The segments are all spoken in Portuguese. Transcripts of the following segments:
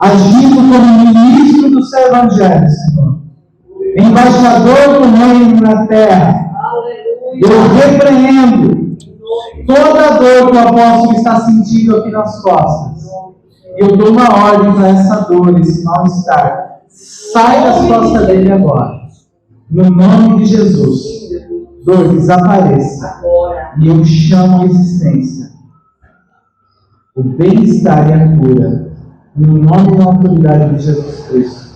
agindo como ministro do seu evangelho, Senhor, embaixador do reino na terra. Eu repreendo toda a dor que o apóstolo está sentindo aqui nas costas. Eu dou uma ordem para essa dor, esse mal-estar. Sai das costas dele agora. No nome de Jesus. Dor, desapareça. E eu chamo a existência o bem-estar e a cura. No nome e na autoridade de Jesus Cristo.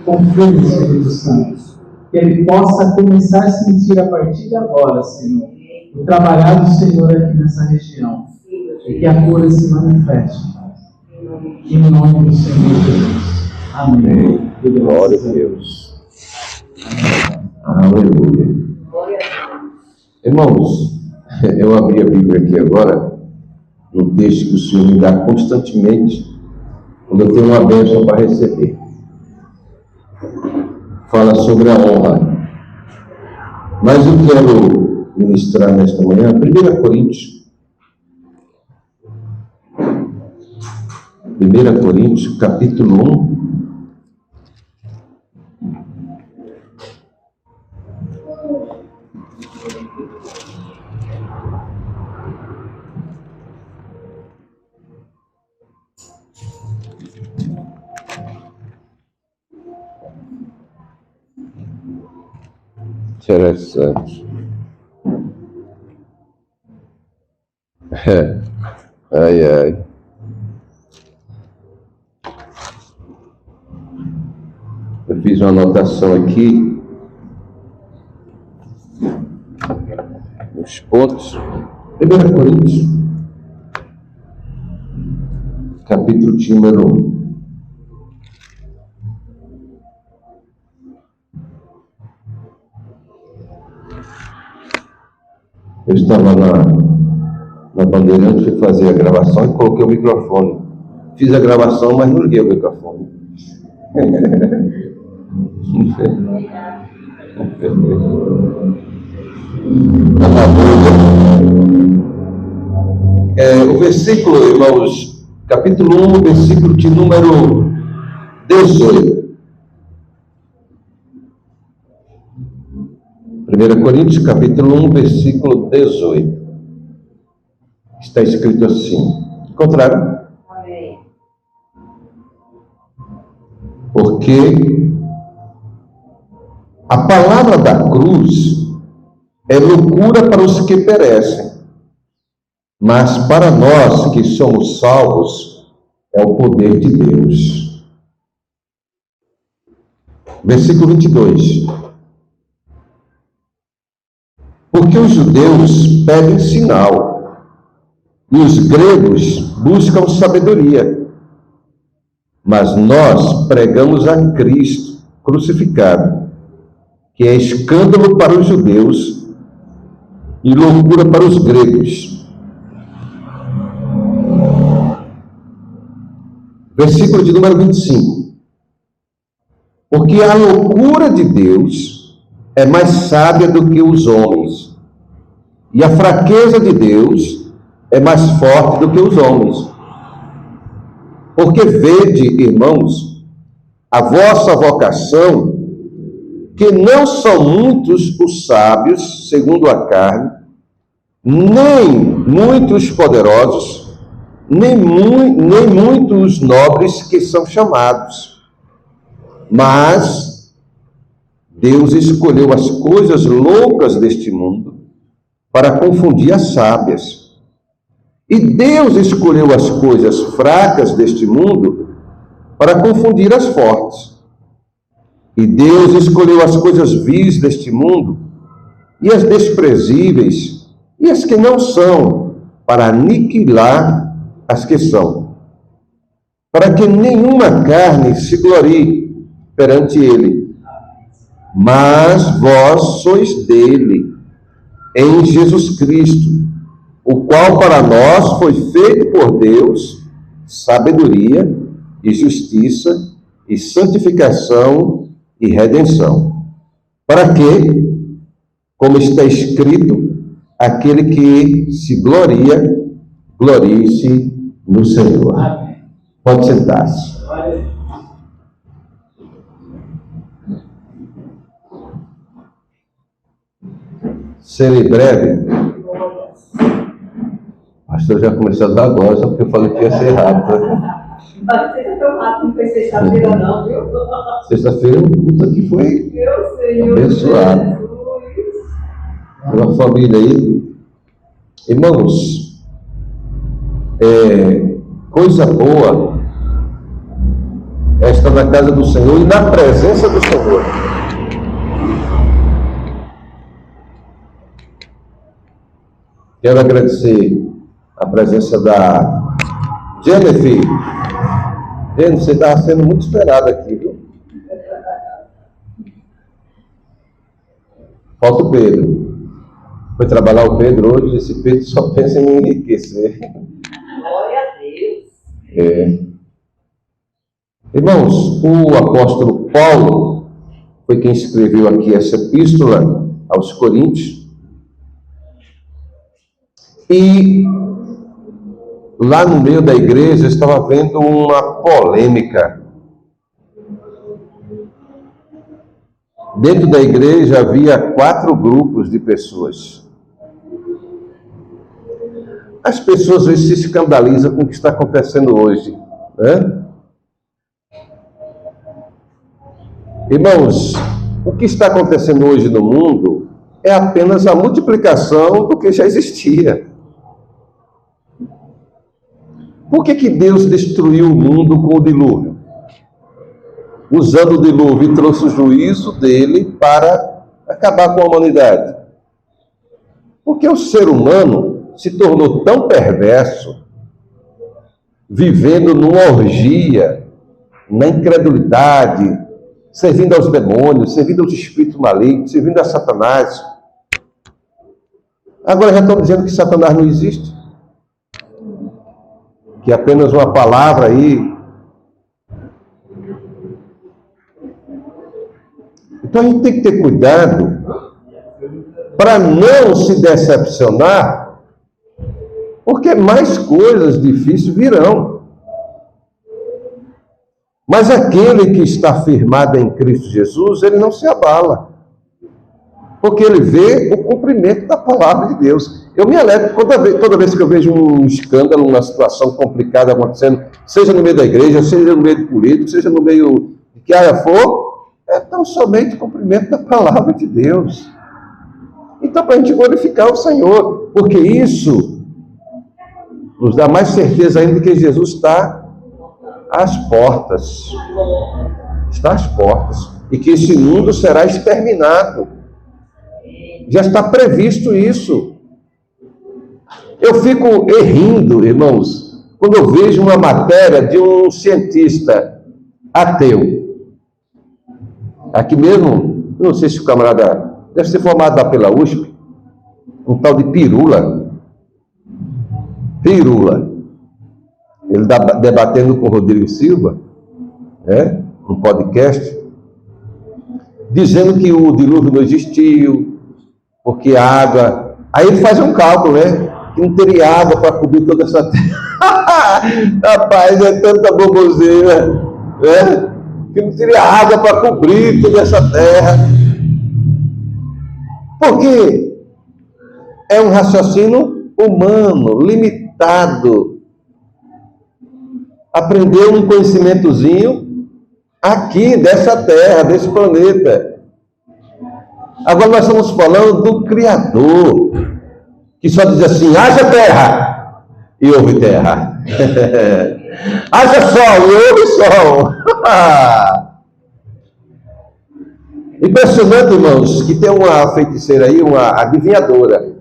Confirme no Espírito Santo. Que ele possa começar a sentir a partir de agora, Senhor, o trabalhar do Senhor aqui nessa região. E que a cura se manifeste. Em nome do Senhor Jesus. Amém. Glória a Deus. Aleluia. Irmãos, eu abri a Bíblia aqui agora, no texto que o Senhor me dá constantemente, quando eu tenho uma bênção para receber. Fala sobre a honra. Mas eu quero ministrar nesta manhã 1 Coríntios. 1 Coríntios, capítulo 1. Interessante. Ai, ai. Eu fiz uma anotação aqui nos pontos. 1 Coríntios, capítulo de número 1. Eu estava na Bandeirante, fui fazer a gravação e coloquei o microfone. Fiz a gravação, mas não liguei o microfone. O versículo, irmãos, capítulo 1, versículo de número 18. 1 Coríntios, capítulo 1, versículo 18. Está escrito assim. Encontraram? Amém. Porque a palavra da cruz é loucura para os que perecem, mas para nós que somos salvos é o poder de Deus. Versículo 22. Porque os judeus pedem sinal, e os gregos buscam sabedoria. Mas nós pregamos a Cristo crucificado, que é escândalo para os judeus e loucura para os gregos. Versículo de número 25. Porque a loucura de Deus é mais sábia do que os homens, e a fraqueza de Deus é mais forte do que os homens. Porque vede, irmãos, a vossa vocação, que não são muitos os sábios, segundo a carne, nem muitos poderosos, nem muitos nobres que são chamados. Mas Deus escolheu as coisas loucas deste mundo para confundir as sábias. E Deus escolheu as coisas fracas deste mundo para confundir as fortes. E Deus escolheu as coisas vis deste mundo e as desprezíveis e as que não são, para aniquilar as que são, para que nenhuma carne se glorie perante ele. Mas vós sois dele, em Jesus Cristo, o qual para nós foi feito por Deus sabedoria e justiça e santificação e redenção. Para que, como está escrito, aquele que se gloria, glorie-se no Senhor. Pode sentar-se. Serei breve. Pastor já começou a dar agora, só porque eu falei que ia ser rápido. Mas não seja tão rápido, não foi sexta-feira não, viu? Sexta-feira o culto aqui foi Meu Senhor abençoado. Uma família aí. Irmãos, coisa boa é estar na casa do Senhor e na presença do Senhor. Quero agradecer a presença da Jennifer. Jennifer, você estava sendo muito esperado aqui, viu? Falta o Pedro. Foi trabalhar o Pedro hoje, esse Pedro só pensa em enriquecer. Glória a Deus. Irmãos, o apóstolo Paulo foi quem escreveu aqui essa epístola aos Coríntios. E lá no meio da igreja estava havendo uma polêmica. Dentro da igreja havia 4 grupos de pessoas. As pessoas às vezes se escandalizam com o que está acontecendo hoje, né? Irmãos, o que está acontecendo hoje no mundo é apenas a multiplicação do que já existia. Por que Deus destruiu o mundo com o dilúvio? Usando o dilúvio e trouxe o juízo dele para acabar com a humanidade. Porque o ser humano se tornou tão perverso, vivendo numa orgia, na incredulidade, servindo aos demônios, servindo aos espíritos malignos, servindo a Satanás. Agora já estão dizendo que Satanás não existe. Que é apenas uma palavra aí. Então a gente tem que ter cuidado para não se decepcionar, porque mais coisas difíceis virão. Mas aquele que está firmado em Cristo Jesus, ele não se abala, porque ele vê o cumprimento da palavra de Deus. Eu me alegro toda vez que eu vejo um escândalo, uma situação complicada acontecendo, seja no meio da igreja, seja no meio do político, seja no meio de que área for, é tão somente o cumprimento da palavra de Deus. Então, para a gente glorificar o Senhor, porque isso nos dá mais certeza ainda que Jesus está às portas. Está às portas. E que esse mundo será exterminado. Já está previsto isso. Eu fico rindo, irmãos, quando eu vejo uma matéria de um cientista ateu. Aqui mesmo, não sei se o camarada deve ser formado lá pela USP, um tal de Pirula. Ele está debatendo com o Rodrigo Silva, um podcast, dizendo que o dilúvio não existiu, porque a água... Aí ele faz um cálculo, que não teria água para cobrir toda essa terra. Rapaz, é tanta boboseira, que não teria água para cobrir toda essa terra. Porque é um raciocínio humano, limitado. Aprendeu um conhecimentozinho aqui, dessa terra, desse planeta. Agora nós estamos falando do Criador, que só diz assim: haja terra, e houve terra. Haja sol, e houve sol. Impressionante, irmãos, que tem uma feiticeira aí, uma adivinhadora.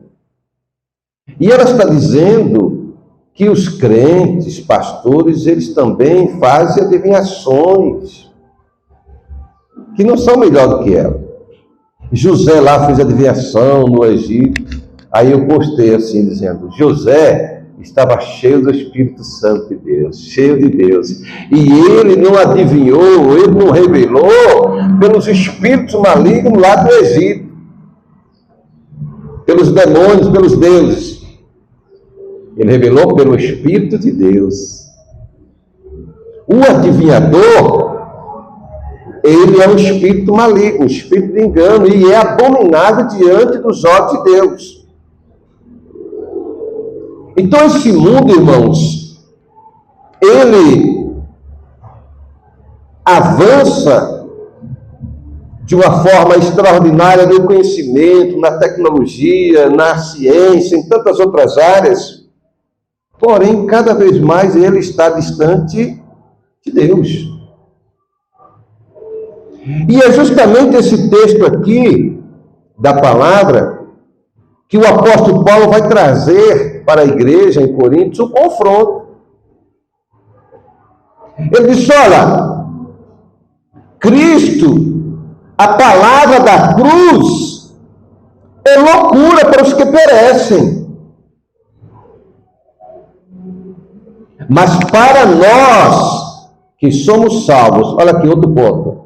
E ela está dizendo que os crentes, pastores, eles também fazem adivinhações, que não são melhor do que ela. José lá fez adivinhação no Egito. Aí eu postei assim, dizendo: José estava cheio do Espírito Santo de Deus, cheio de Deus. E ele não adivinhou, ele não revelou pelos espíritos malignos lá do Egito, pelos demônios, pelos deuses. Ele revelou pelo Espírito de Deus. O adivinhador, ele é um espírito maligno, um espírito de engano, e é abominável diante dos olhos de Deus. Então esse mundo, irmãos, ele avança de uma forma extraordinária no conhecimento, na tecnologia, na ciência, em tantas outras áreas, porém, cada vez mais ele está distante de Deus. E é justamente esse texto aqui, da palavra, que o apóstolo Paulo vai trazer para a igreja em Coríntios o confronto. Ele diz: olha, Cristo, a palavra da cruz, é loucura para os que perecem. Mas para nós que somos salvos, olha aqui outro ponto.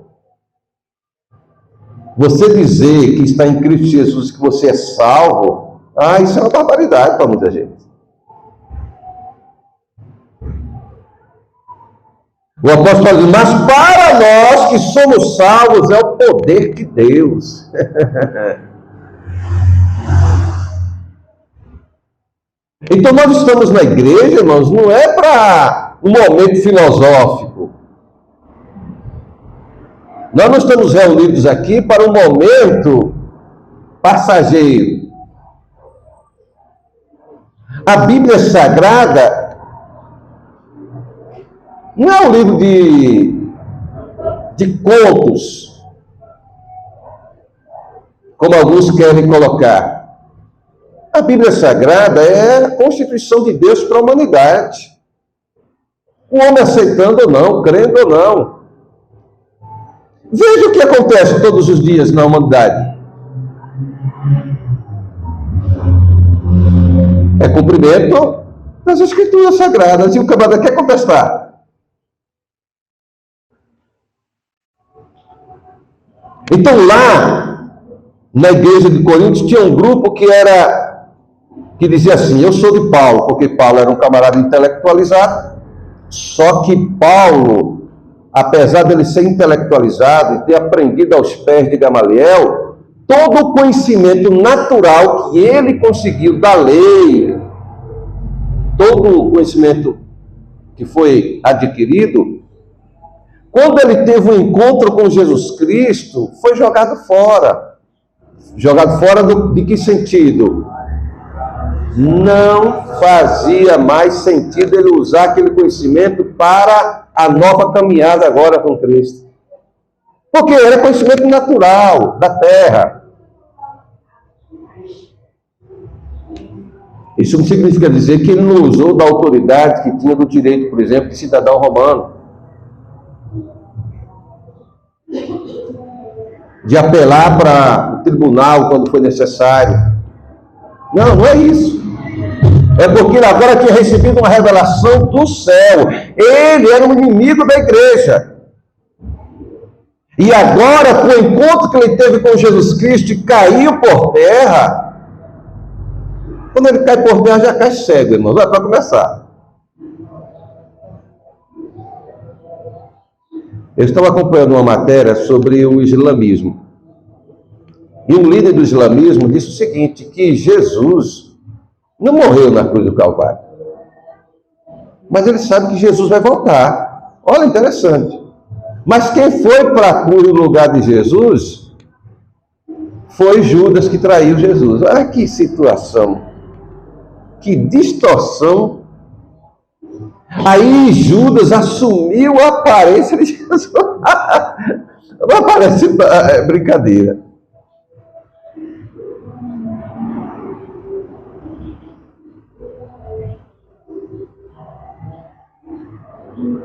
Você dizer que está em Cristo Jesus, que você é salvo, isso é uma barbaridade para muita gente. O apóstolo diz: mas para nós que somos salvos, é o poder de Deus. Então nós estamos na igreja, irmãos, não é para um momento filosófico. Nós não estamos reunidos aqui para um momento passageiro. A Bíblia Sagrada não é um livro de contos, como alguns querem colocar. A Bíblia Sagrada é a constituição de Deus para a humanidade. O homem aceitando ou não, crendo ou não. Veja o que acontece todos os dias na humanidade. É cumprimento das Escrituras Sagradas. E o camarada quer contestar. Então lá, na igreja de Coríntios, tinha um grupo que dizia assim: eu sou de Paulo, porque Paulo era um camarada intelectualizado. Só que Paulo, apesar dele ser intelectualizado e ter aprendido aos pés de Gamaliel, todo o conhecimento natural que ele conseguiu da lei, todo o conhecimento que foi adquirido, quando ele teve um encontro com Jesus Cristo, foi jogado fora. Jogado fora de que sentido? Não fazia mais sentido ele usar aquele conhecimento para a nova caminhada agora com Cristo. Porque era conhecimento natural, da terra. Isso não significa dizer que ele não usou da autoridade que tinha do direito, por exemplo, de cidadão romano. De apelar para o tribunal quando foi necessário. Não é isso. É porque ele agora tinha recebido uma revelação do céu. Ele era um inimigo da igreja. E agora, com o encontro que ele teve com Jesus Cristo e caiu por terra, quando ele cai por terra, já cai cego, irmãos. Vai para começar. Eu estava acompanhando uma matéria sobre o islamismo. E um líder do islamismo disse o seguinte, que Jesus não morreu na cruz do Calvário. Mas ele sabe que Jesus vai voltar. Olha, interessante. Mas quem foi para a cruz no lugar de Jesus foi Judas, que traiu Jesus. Olha que situação. Que distorção. Aí Judas assumiu a aparência de Jesus. Não parece brincadeira.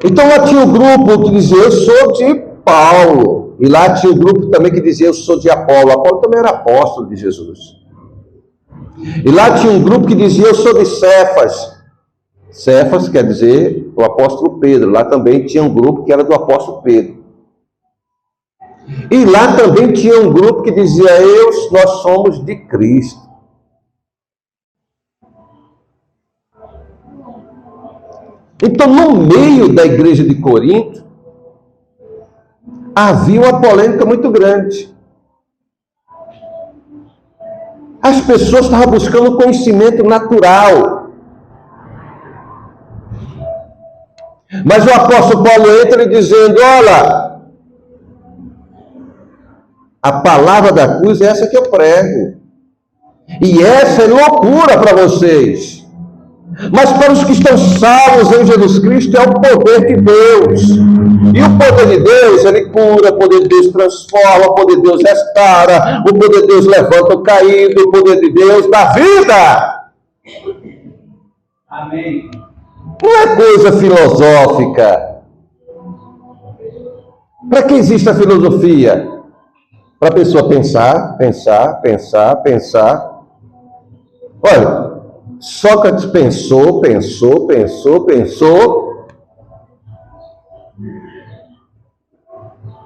Então lá tinha um grupo que dizia: eu sou de Paulo. E lá tinha um grupo também que dizia: eu sou de Apolo. Apolo também era apóstolo de Jesus. E lá tinha um grupo que dizia: eu sou de Cefas. Cefas quer dizer o apóstolo Pedro. Lá também tinha um grupo que era do apóstolo Pedro. E lá também tinha um grupo que dizia: nós somos de Cristo. Então, no meio da igreja de Corinto, havia uma polêmica muito grande. As pessoas estavam buscando conhecimento natural. Mas o apóstolo Paulo entra dizendo: olha, a palavra da cruz é essa que eu prego. E essa é loucura para vocês. Mas para os que estão salvos em Jesus Cristo é o poder de Deus. E o poder de Deus, ele cura, o poder de Deus transforma, o poder de Deus restaura, o poder de Deus levanta o caído, o poder de Deus dá vida. Amém. Não é coisa filosófica. Para que existe a filosofia? Para a pessoa pensar. Olha, Sócrates pensou.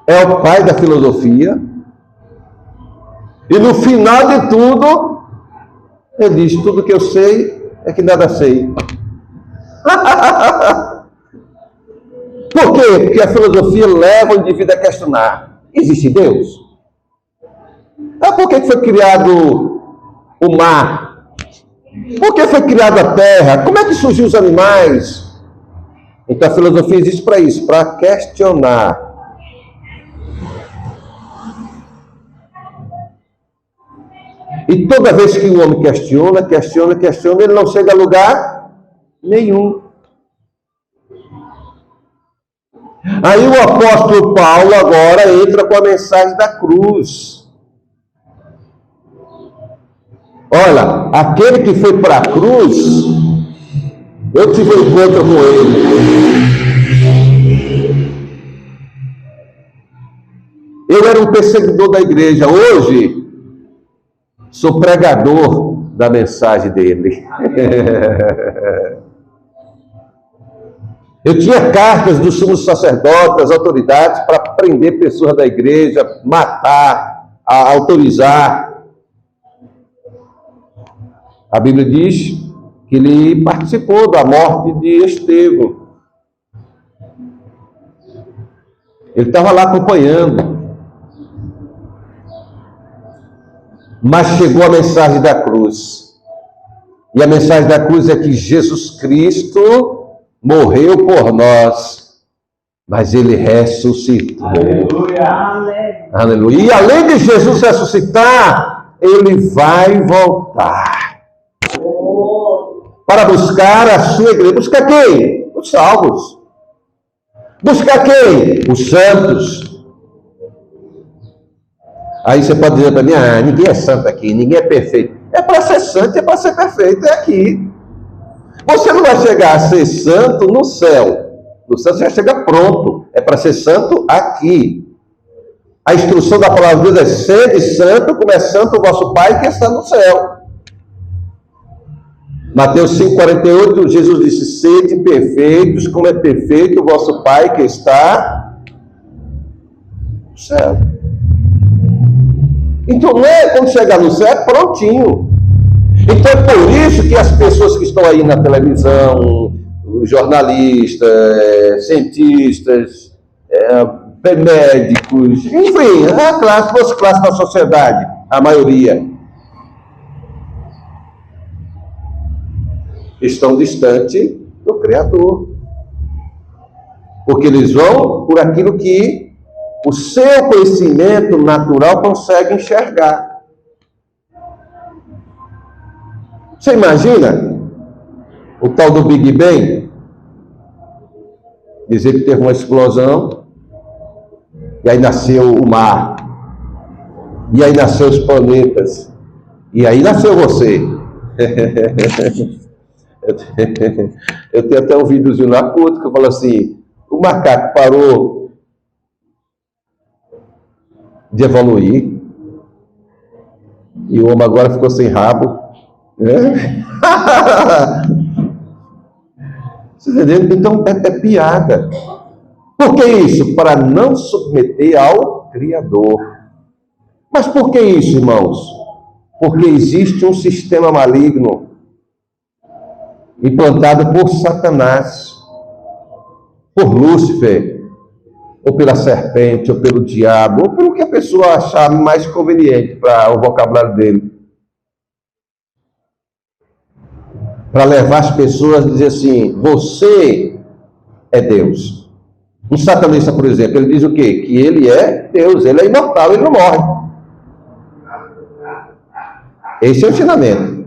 É o pai da filosofia. E no final de tudo, ele diz: tudo que eu sei é que nada sei. Por quê? Porque a filosofia leva o indivíduo a questionar: existe Deus? Por que foi criado o mar? Por que foi criada a terra? Como é que surgiu os animais? Então a filosofia existe para isso, para questionar. E toda vez que o homem questiona, ele não chega a lugar nenhum. Aí o apóstolo Paulo agora entra com a mensagem da cruz. Olha, aquele que foi para a cruz, eu tive um encontro com ele. Eu era um perseguidor da igreja. Hoje, sou pregador da mensagem dele. Eu tinha cartas dos sumos sacerdotes, das autoridades, para prender pessoas da igreja, matar, autorizar. A Bíblia diz que ele participou da morte de Estevão. Ele estava lá acompanhando. Mas chegou a mensagem da cruz. E a mensagem da cruz é que Jesus Cristo morreu por nós, mas ele ressuscitou. Aleluia. Aleluia. E além de Jesus ressuscitar, ele vai voltar para buscar a sua igreja. Buscar quem? Os salvos. Buscar quem? Os santos. Aí você pode dizer para mim: ninguém é santo aqui, ninguém é perfeito. É para ser santo, é para ser perfeito, é aqui. Você não vai chegar a ser santo no céu. No céu você já chega pronto. É para ser santo aqui. A instrução da palavra de Deus é: sede santo, como é santo o vosso Pai que está no céu. Mateus 5,48, Jesus disse: sede perfeitos, como é perfeito o vosso Pai que está no céu. Então não é quando chegar no céu, é prontinho. Então é por isso que as pessoas que estão aí na televisão, jornalistas, cientistas, médicos, enfim, as classes da sociedade, a maioria, estão distantes do Criador. Porque eles vão por aquilo que o seu conhecimento natural consegue enxergar. Você imagina o tal do Big Bang? Dizer que teve uma explosão, e aí nasceu o mar, e aí nasceu os planetas, e aí nasceu você. Eu tenho até um videozinho lá curto que eu falo assim: o macaco parou de evoluir e o homem agora ficou sem rabo. Você entendeu? Então é piada. Por que isso? Para não submeter ao Criador. Mas por que isso, irmãos? Porque existe um sistema maligno implantado por Satanás, por Lúcifer, ou pela serpente, ou pelo diabo, ou pelo que a pessoa achar mais conveniente para o vocabulário dele. Para levar as pessoas a dizer assim, você é Deus. Um satanista, por exemplo, ele diz o quê? Que ele é Deus, ele é imortal, ele não morre. Esse é o ensinamento.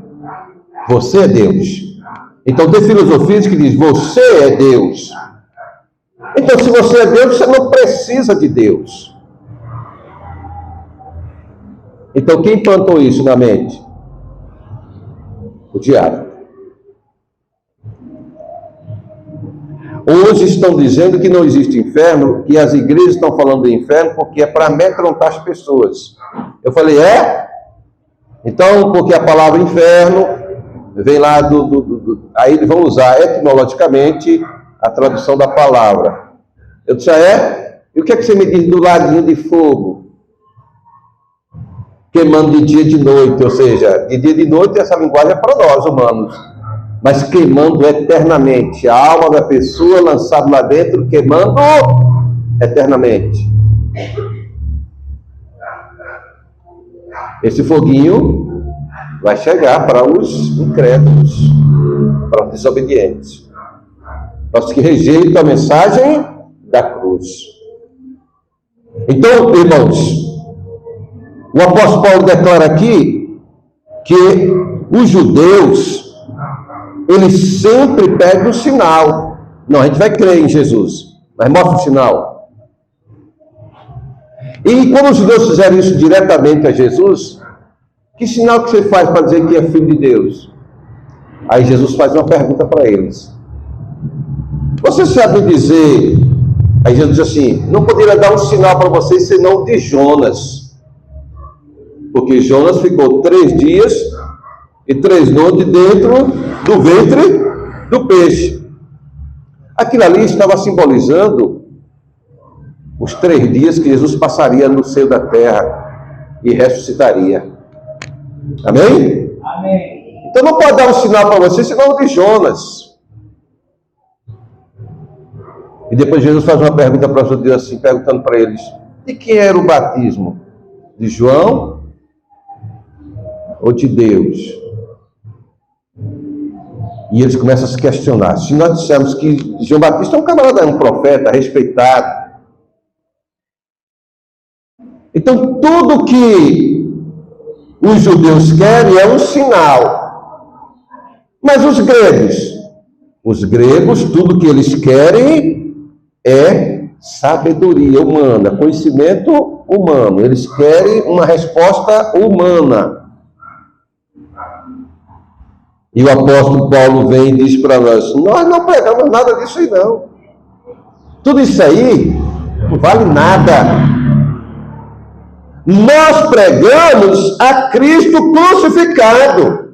Você é Deus. Então tem filosofias que dizem, você é Deus. Então se você é Deus, você não precisa de Deus. Então quem plantou isso na mente? O diabo. Hoje estão dizendo que não existe inferno, e as igrejas estão falando do inferno porque é para amedrontar as pessoas. Eu falei, Então, porque a palavra inferno vem lá aí eles vão usar etimologicamente a tradução da palavra. Eu disse, E o que é que você me diz do laguinho de fogo? Queimando de dia e de noite, ou seja, de dia e de noite essa linguagem é para nós humanos. Mas queimando eternamente. A alma da pessoa lançada lá dentro, queimando eternamente. Esse foguinho vai chegar para os incrédulos, para os desobedientes, para os que rejeitam a mensagem da cruz. Então, irmãos, o apóstolo Paulo declara aqui que os judeus, eles sempre pedem um sinal. Não, a gente vai crer em Jesus, mas mostra o sinal. E quando os judeus fizeram isso diretamente a Jesus, que sinal que você faz para dizer que é filho de Deus? Aí Jesus faz uma pergunta para eles. Você sabe dizer... Aí Jesus diz assim, não poderia dar um sinal para vocês senão de Jonas. Porque Jonas ficou 3 dias e 3 noites dentro do ventre do peixe. Aquilo ali estava simbolizando os 3 dias que Jesus passaria no seio da terra e ressuscitaria. Amém? Amém. Então não pode dar um sinal para vocês senão de Jonas. E depois Jesus faz uma pergunta para os judeus assim, perguntando para eles, de quem era o batismo? De João ou de Deus? E eles começam a se questionar. Se nós dissermos que João Batista é um camarada, é um profeta, respeitado. Então tudo que os judeus querem é um sinal. Mas os gregos, tudo que eles querem é sabedoria humana, conhecimento humano. Eles querem uma resposta humana. E o apóstolo Paulo vem e diz para nós não pregamos nada disso aí não. Tudo isso aí não vale nada. Nós pregamos a Cristo crucificado.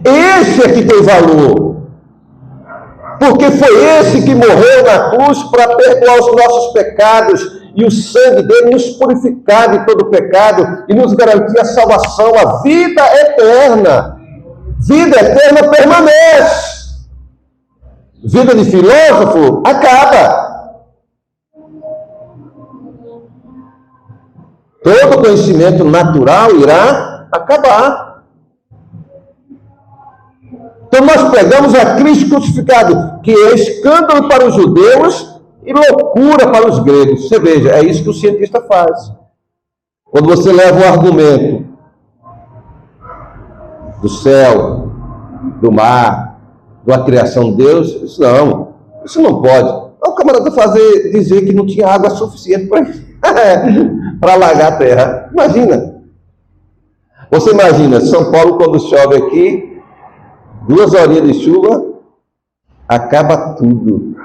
Esse é que tem valor. Porque foi esse que morreu na cruz para perdoar os nossos pecados, e o sangue dele nos purificar de todo pecado e nos garantir a salvação, a vida eterna. Vida eterna permanece. Vida de filósofo acaba. Todo conhecimento natural irá acabar. Então nós pegamos a Cristo crucificado, que é escândalo para os judeus e loucura para os gregos. Você veja, é isso que o cientista faz. Quando você leva o argumento do céu, do mar, da criação de Deus, isso não pode. O camarada dizer que não tinha água suficiente para alagar a terra. Imagina. Você imagina, São Paulo quando chove aqui, 2 horinhas de chuva, acaba tudo.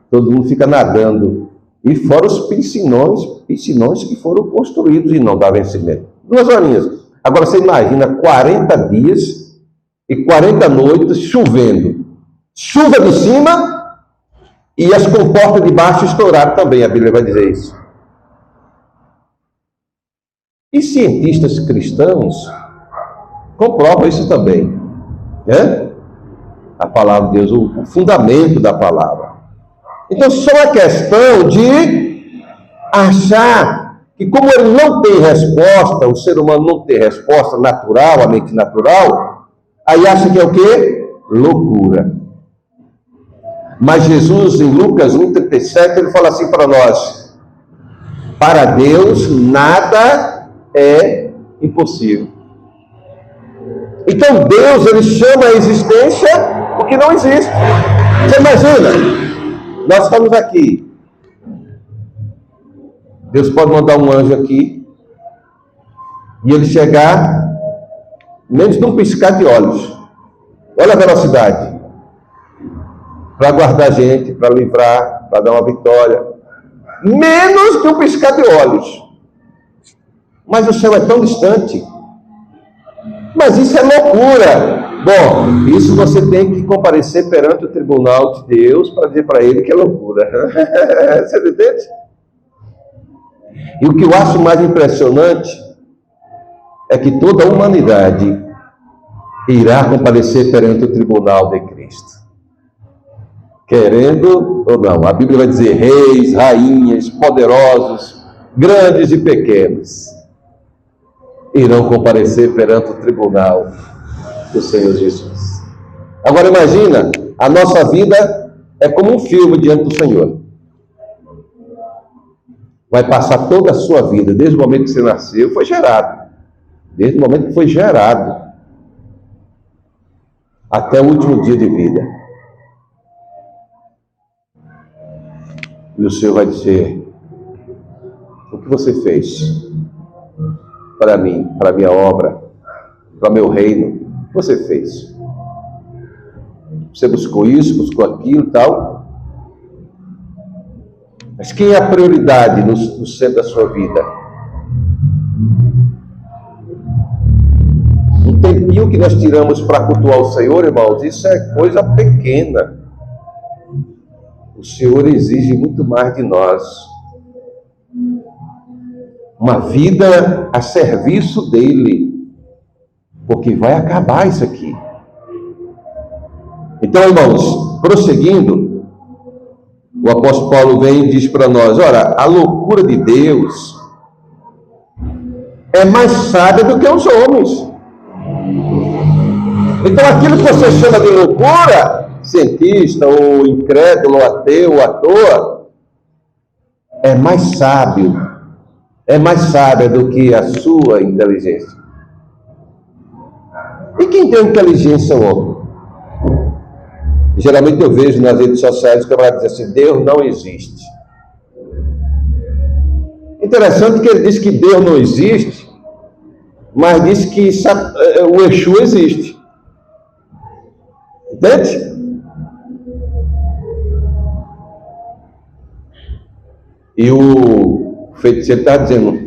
Todo mundo fica nadando. E fora os piscinões que foram construídos e não dá vencimento. 2 horinhas. Agora você imagina 40 dias e 40 noites chovendo. Chuva de cima e as comportas de baixo estouraram também, a Bíblia vai dizer isso. E cientistas cristãos comprovam isso também. A palavra de Deus, o fundamento da palavra. Então, só uma questão de achar que, como ele não tem resposta, o ser humano não tem resposta natural, a mente natural, aí acha que é o quê? Loucura. Mas Jesus, em Lucas 1,37, ele fala assim para nós: para Deus nada é impossível. Então Deus, ele chama a existência o que não existe. Você imagina, nós estamos aqui, Deus pode mandar um anjo aqui e ele chegar menos de um piscar de olhos. Olha a velocidade para guardar a gente, para livrar, para dar uma vitória. Menos de um piscar de olhos. Mas o céu é tão distante. Mas isso é loucura. Bom, isso você tem que comparecer perante o tribunal de Deus para dizer para ele que é loucura. Você entende? E o que eu acho mais impressionante é que toda a humanidade irá comparecer perante o tribunal de Cristo. Querendo ou não, a Bíblia vai dizer reis, rainhas, poderosos, grandes e pequenos, irão comparecer perante o tribunal do Senhor Jesus. Agora imagina, a nossa vida é como um filme diante do Senhor. Vai passar toda a sua vida, desde o momento que você nasceu, foi gerado. Desde o momento que foi gerado, até o último dia de vida. E o Senhor vai dizer: o que você fez para mim, para a minha obra, para o meu reino? O que você fez? Você buscou isso, buscou aquilo e tal? Mas quem é a prioridade no centro da sua vida? Um tempinho que nós tiramos para cultuar o Senhor, irmãos, isso é coisa pequena. O Senhor exige muito mais de nós. Uma vida a serviço dele. Porque vai acabar isso aqui. Então, irmãos, prosseguindo, o apóstolo Paulo vem e diz para nós: ora, a loucura de Deus é mais sábia do que os homens. Então, aquilo que você chama de loucura, cientista, ou incrédulo, ou ateu, ou à toa, é mais sábio, é mais sábia do que a sua inteligência. E quem tem inteligência, homem? Geralmente eu vejo nas redes sociais que o camarada diz assim: Deus não existe. Interessante que ele diz que Deus não existe, mas diz que o Exu existe. Entende? E o feiticeiro está dizendo: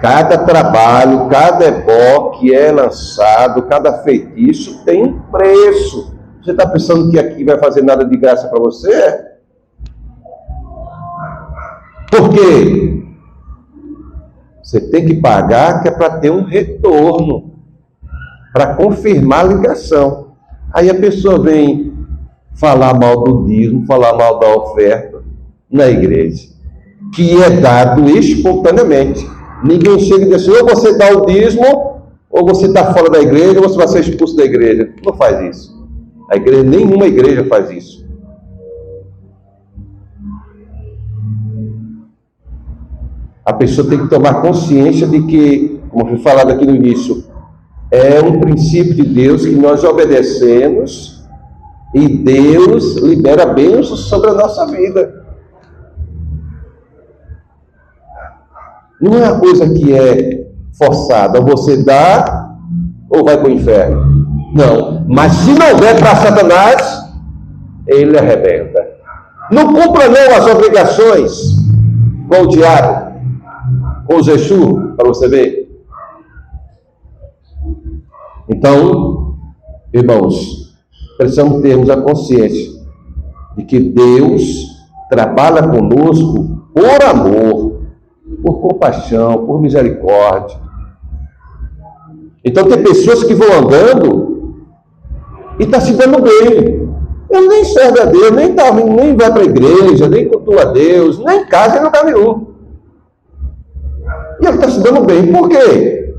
cada trabalho, cada ebó que é lançado, cada feitiço tem um preço. Você está pensando que aqui vai fazer nada de graça para você? Por quê? Você tem que pagar, que é para ter um retorno, para confirmar a ligação. Aí a pessoa vem falar mal do dízimo, falar mal da oferta na igreja, que é dado espontaneamente. Ninguém chega e diz assim: ou você dá o dízimo, ou você está fora da igreja, ou você vai ser expulso da igreja. Não faz isso. A igreja, nenhuma igreja faz isso. A pessoa tem que tomar consciência de que, como foi falado aqui no início, é um princípio de Deus que nós obedecemos e Deus libera bênçãos sobre a nossa vida. Não é uma coisa que é forçada, você dá ou vai para o inferno. Não, mas se não der para Satanás, ele arrebenta. Não cumpra não as obrigações com o diabo, com o Exu, para você ver. Então, irmãos, precisamos termos a consciência de que Deus trabalha conosco por amor, por compaixão, por misericórdia. Então tem pessoas que vão andando e está se dando bem. Ele nem serve a Deus, nem vai para a igreja, nem cultua a Deus, nem casa em lugar nenhum. E ele está se dando bem. Por quê?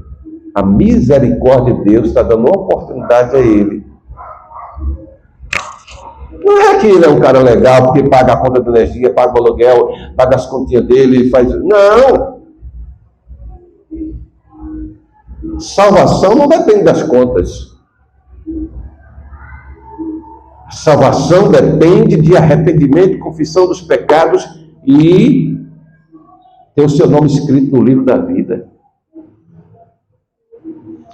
A misericórdia de Deus está dando uma oportunidade a ele. Não é que ele é um cara legal, porque paga a conta de energia, paga o aluguel, paga as continhas dele, faz... Não! Salvação não depende das contas. Salvação depende de arrependimento, confissão dos pecados e ter o seu nome escrito no livro da vida.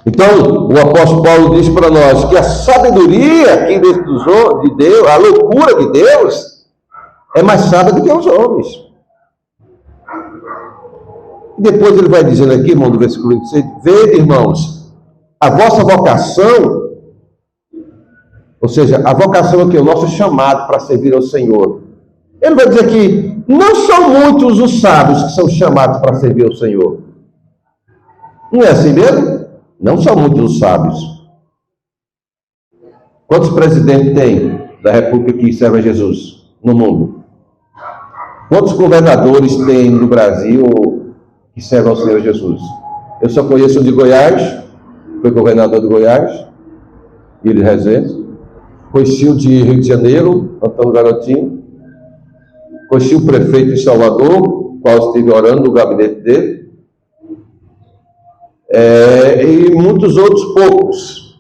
Então, o apóstolo Paulo diz para nós que a sabedoria aqui dentro de Deus, a loucura de Deus, é mais sábia do que os homens. Depois ele vai dizendo aqui, irmão, do versículo 26, vede, irmãos, a vossa vocação, ou seja, a vocação aqui é o nosso chamado para servir ao Senhor. Ele vai dizer que não são muitos os sábios que são chamados para servir ao Senhor. Não é assim mesmo? Não são muitos os sábios. Quantos presidentes tem da República que servem a Jesus no mundo? Quantos governadores tem no Brasil que servem ao Senhor Jesus? Eu só conheço o de Goiás, foi governador de Goiás, Íris Rezende. Conheci o de Rio de Janeiro, Antônio Garotinho. Conheci o prefeito de Salvador, qual estive orando no gabinete dele. E muitos outros poucos.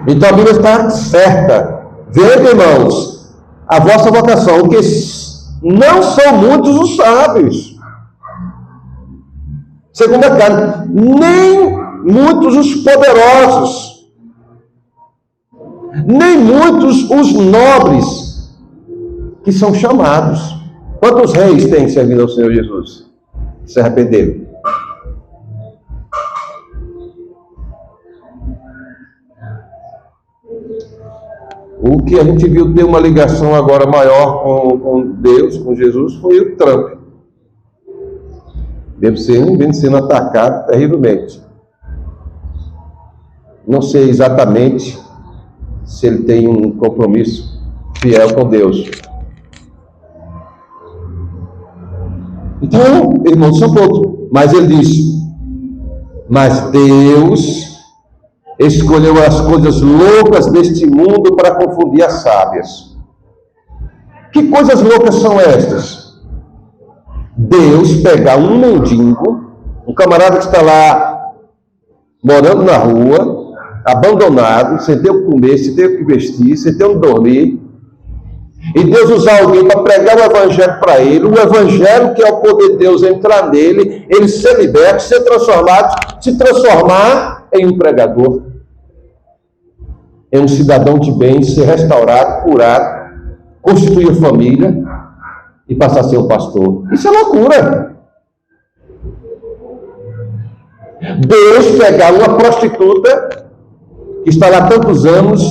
Então a Bíblia está certa. Vede, irmãos, a vossa vocação, que não são muitos os sábios. Segunda carta, nem muitos os poderosos, nem muitos os nobres que são chamados. Quantos reis têm servido ao Senhor Jesus? Se arrependeram. O que a gente viu ter uma ligação agora maior com Deus, com Jesus, foi o Trump. Vem sendo atacado terrivelmente. Não sei exatamente se ele tem um compromisso fiel com Deus. Então, irmãos, são poucos. Mas ele diz, mas Deus escolheu as coisas loucas deste mundo para confundir as sábias. Que coisas loucas são estas? Deus pegar um mendigo, um camarada que está lá morando na rua, abandonado, sem ter o que comer, sem ter o que vestir, sem ter onde dormir, e Deus usar alguém para pregar o evangelho para ele, o evangelho que é o poder de Deus entrar nele, ele ser liberto, ser transformado, se transformar em um pregador, em um cidadão de bem, ser restaurado, curado, constituir família e passar a ser um pastor. Isso é loucura. Deus pegar uma prostituta que está lá há tantos anos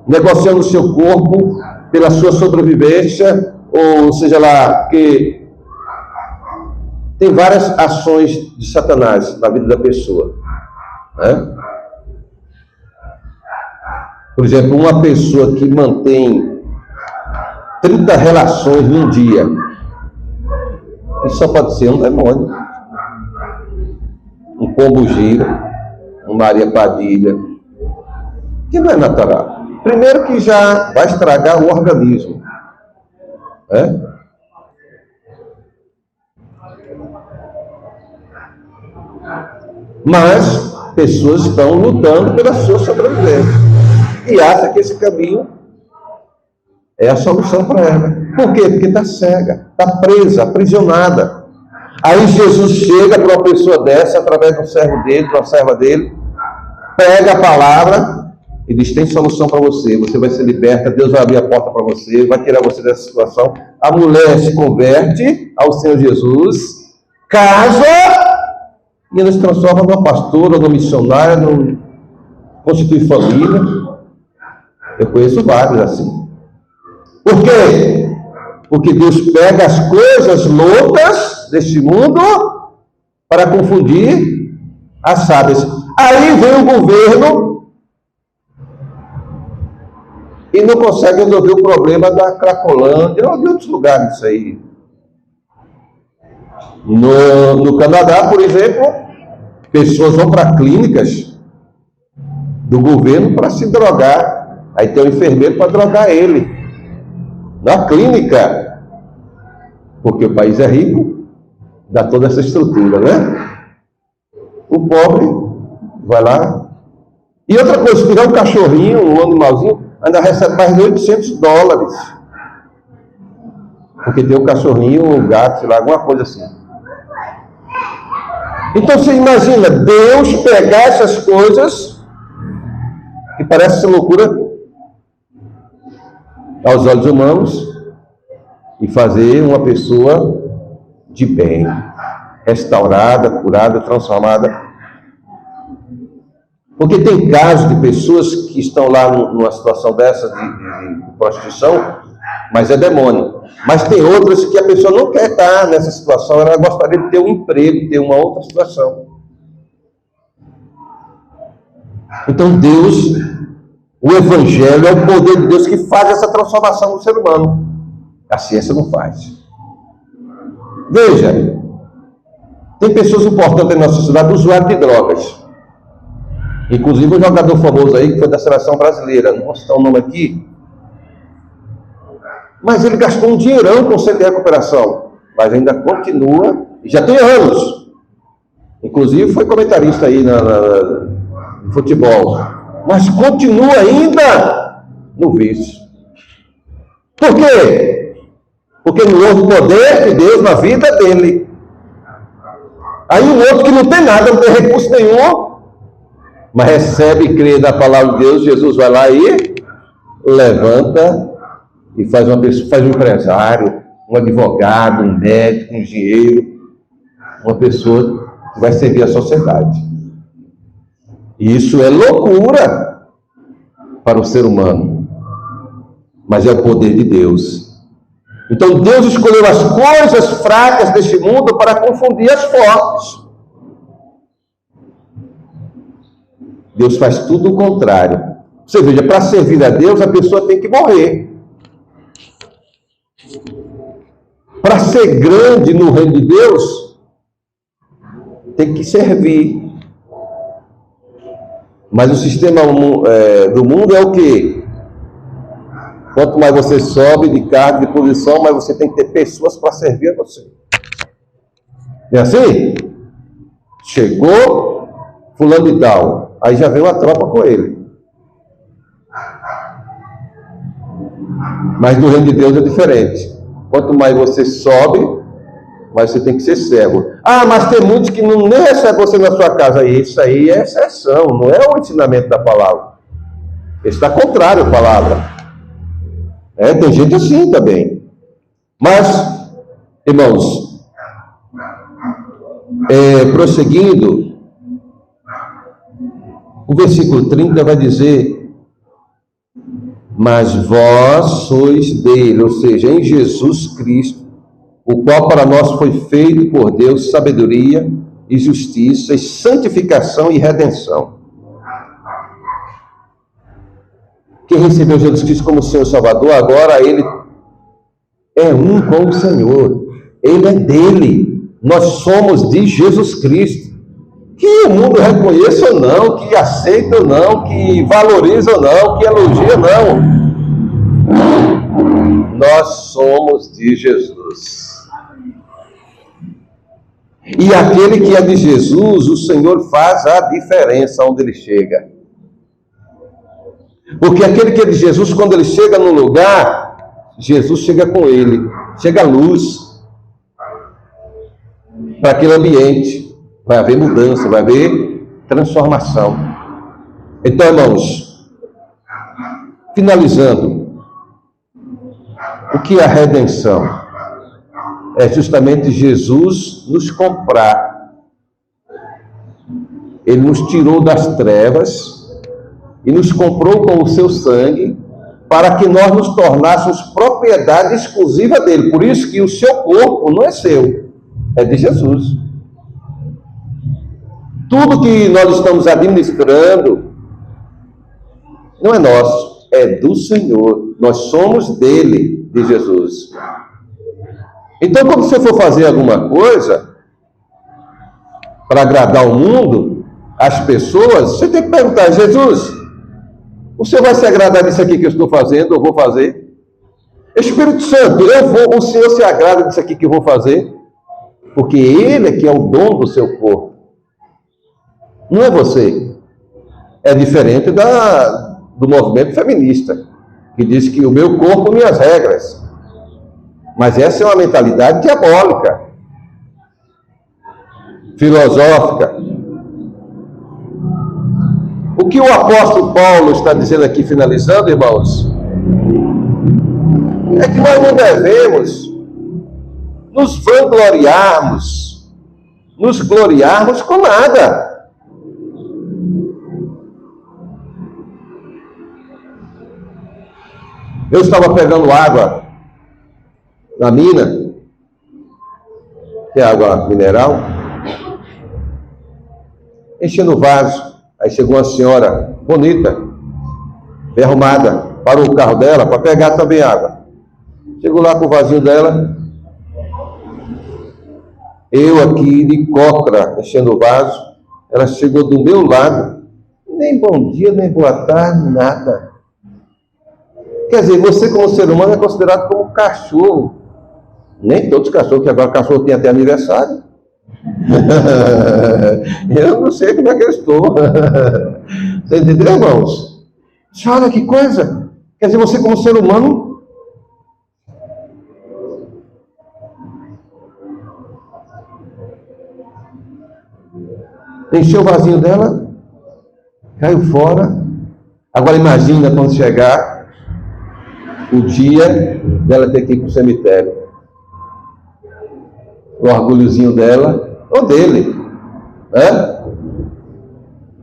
negociando o seu corpo pela sua sobrevivência, ou seja lá, que tem várias ações de Satanás na vida da pessoa, né? Por exemplo, uma pessoa que mantém 30 relações num dia, isso só pode ser um demônio, um pombo gira, um Maria Padilha, que não é natural. Primeiro que já vai estragar o organismo, né? Mas pessoas estão lutando pela sua sobrevivência e acham que esse caminho é a solução para ela. Por quê? Porque está cega, está presa, aprisionada. Aí Jesus chega para uma pessoa dessa, através de um servo dele, de uma serva dele, pega a palavra e diz, tem solução para você, você vai ser liberta, Deus vai abrir a porta para você, vai tirar você dessa situação. A mulher se converte ao Senhor Jesus, casa, e ela se transforma numa pastora, numa missionária, constitui família. Eu conheço vários assim. Por quê? Porque Deus pega as coisas loucas deste mundo para confundir as sábias. Aí vem o governo e não consegue resolver o problema da Cracolândia ou de outros lugares isso aí. No Canadá, por exemplo, pessoas vão para clínicas do governo para se drogar. Aí tem um enfermeiro para drogar ele. Na clínica. Porque o país é rico, dá toda essa estrutura, né? O pobre vai lá. E outra coisa, se tiver um cachorrinho, um animalzinho, ainda recebe mais de $800. Porque tem um cachorrinho, um gato, sei lá, alguma coisa assim. Então você imagina Deus pegar essas coisas que parece ser loucura aos olhos humanos e fazer uma pessoa de bem, restaurada, curada, transformada. Porque tem casos de pessoas que estão lá numa situação dessa de prostituição, mas é demônio. Mas tem outras que a pessoa não quer estar nessa situação, ela gostaria de ter um emprego, ter uma outra situação. Então Deus, o Evangelho é o poder de Deus que faz essa transformação no ser humano. A ciência não faz. Veja, tem pessoas importantes na nossa sociedade, usuários de drogas. Inclusive um jogador famoso aí, que foi da seleção brasileira, não vou citar o nome aqui, mas ele gastou um dinheirão com o centro de recuperação, mas ainda continua, e já tem anos. Inclusive foi comentarista aí no futebol, mas continua ainda no vício. Por quê? Porque não houve poder de Deus na vida dele. Aí o outro que não tem nada, não tem recurso nenhum, mas recebe e crê na palavra de Deus, Jesus vai lá e levanta e faz uma pessoa, faz um empresário, um advogado, um médico, um engenheiro, uma pessoa que vai servir a sociedade. E isso é loucura para o ser humano, mas é o poder de Deus. Então Deus escolheu as coisas fracas deste mundo para confundir as fortes. Deus faz tudo o contrário. Você veja, para servir a Deus, a pessoa tem que morrer. Para ser grande no reino de Deus, tem que servir. Mas o sistema do mundo é o quê? Quanto mais você sobe de cargo, de posição, mais você tem que ter pessoas para servir a você. É assim? Chegou fulano de tal, aí já vem uma tropa com ele. Mas no reino de Deus é diferente. Quanto mais você sobe, mais você tem que ser servo. Ah, mas tem muitos que não nem recebem você na sua casa. Isso aí é exceção, não é o ensinamento da palavra. Está contrário à palavra. Tem gente assim também. Mas, irmãos, prosseguindo, o versículo 30 vai dizer: mas vós sois dele, ou seja, em Jesus Cristo, o qual para nós foi feito por Deus sabedoria e justiça e santificação e redenção. Quem recebeu Jesus Cristo como Senhor e Salvador, agora ele é um com o Senhor. Ele é dele. Nós somos de Jesus Cristo. Que o mundo reconheça ou não, que aceita ou não, que valoriza ou não, que elogia ou não. Nós somos de Jesus. E aquele que é de Jesus, o Senhor faz a diferença onde ele chega. Porque aquele que é de Jesus, quando ele chega no lugar, Jesus chega com ele, chega a luz para aquele ambiente. Vai haver mudança, vai haver transformação. Então, irmãos, finalizando, o que é a redenção? É justamente Jesus nos comprar. Ele nos tirou das trevas e nos comprou com o seu sangue para que nós nos tornássemos propriedade exclusiva dele. Por isso que o seu corpo não é seu, é de Jesus. Tudo que nós estamos administrando não é nosso, é do Senhor, nós somos dele, de Jesus. Então, quando você for fazer alguma coisa para agradar o mundo, as pessoas, você tem que perguntar: Jesus, o Senhor vai se agradar disso aqui que eu estou fazendo, eu vou fazer? Espírito Santo, o Senhor se agrada disso aqui que eu vou fazer? Porque Ele é que é o dono do seu corpo. Não é você. É diferente do movimento feminista, que diz que o meu corpo, minhas regras. Mas essa é uma mentalidade diabólica, filosófica. O que o apóstolo Paulo está dizendo aqui, finalizando, irmãos, é que nós não devemos nos vangloriarmos, nos gloriarmos com nada. Eu estava pegando água na mina, que é água mineral, enchendo o vaso. Aí chegou uma senhora bonita, bem arrumada, parou o carro dela para pegar também água. Chegou lá com o vasinho dela, eu aqui de cócora, enchendo o vaso. Ela chegou do meu lado, nem bom dia, nem boa tarde, nada. Quer dizer, você como ser humano é considerado como cachorro. Nem todos os cachorros, que agora cachorro tem até aniversário. Eu não sei como é que eu estou. Você entendeu, irmãos? Olha que coisa. Quer dizer, você como ser humano encheu o vasinho dela, caiu fora. Agora imagina quando chegar o dia dela ter que ir para o cemitério. O orgulhozinho dela, ou dele, né?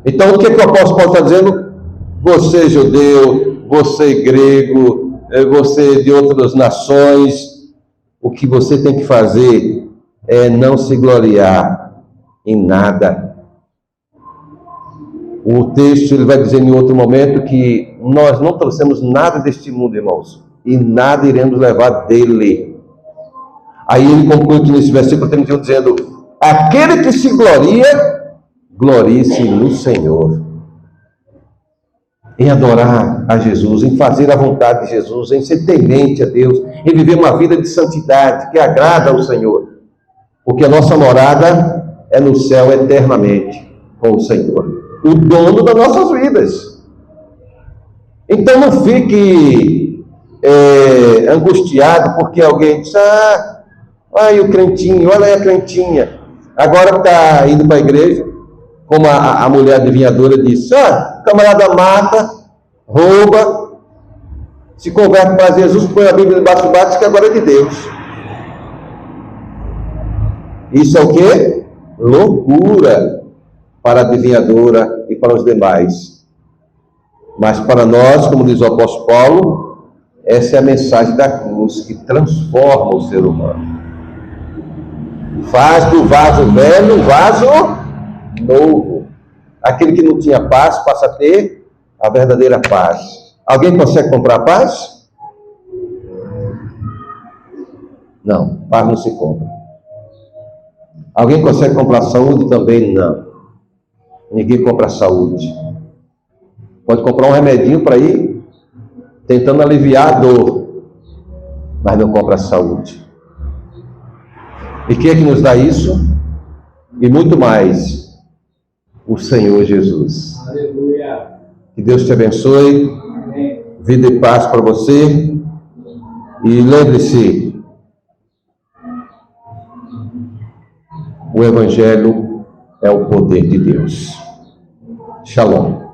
Então, o que o apóstolo Paulo está dizendo? Você judeu, você grego, você de outras nações, o que você tem que fazer é não se gloriar em nada. O texto ele vai dizer em outro momento que nós não trouxemos nada deste mundo, irmãos, e nada iremos levar dele. Aí ele conclui aqui nesse versículo 31 dizendo: aquele que se gloria, glorie-se no Senhor. Em adorar a Jesus, em fazer a vontade de Jesus, em ser temente a Deus, em viver uma vida de santidade que agrada ao Senhor. Porque a nossa morada é no céu eternamente com o Senhor, o dono das nossas vidas. Então não fique angustiado porque alguém diz: olha o crentinho, olha aí a crentinha, agora está indo para a igreja, como a mulher adivinhadora disse: camarada mata, rouba, se converte para Jesus, põe a Bíblia debaixo do braço, que agora é de Deus. Isso é o quê? Loucura para a adivinhadora e para os demais. Mas para nós, como diz o apóstolo Paulo, essa é a mensagem da cruz que transforma o ser humano. Faz do vaso velho um vaso novo. Aquele que não tinha paz passa a ter a verdadeira paz. Alguém consegue comprar paz? Não, paz não se compra. Alguém consegue comprar saúde? Também não. Ninguém compra saúde. Pode comprar um remedinho para ir tentando aliviar a dor, mas não compra saúde. E quem é que nos dá isso? E muito mais, o Senhor Jesus. Aleluia. Que Deus te abençoe. Amém. Vida e paz para você. E lembre-se, o Evangelho é o poder de Deus. Shalom.